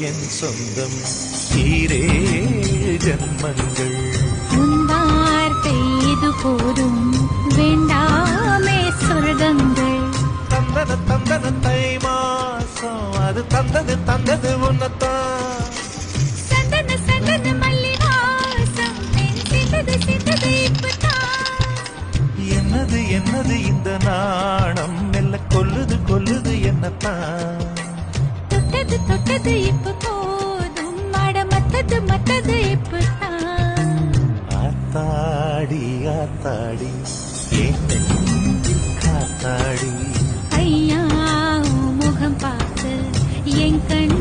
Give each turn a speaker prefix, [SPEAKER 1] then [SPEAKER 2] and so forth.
[SPEAKER 1] என் சொந்தம் ஈரே ஜன்மங்கள்
[SPEAKER 2] உன் வார்த்தை இது போதும் வேண்டாமே சொர்க்கங்கள்
[SPEAKER 1] தந்தன தந்தன தை மாசம் அது தந்தது உன்னத்தான்
[SPEAKER 2] சந்தன சந்தன மல்லி வாசம் சிந்தது இப்பதான்
[SPEAKER 1] என்னது என்னது இந்த நாணம் மெல்ல கொல்லுது என்னத்தான்
[SPEAKER 2] தொட்டது இப்ப போதும் மத்தது இப்பதான்
[SPEAKER 1] ஆத்தாடி ஆத்தாடி என் நெஞ்சில் காத்தாடி
[SPEAKER 2] ஐயா முகம் பார்த்து என் கண்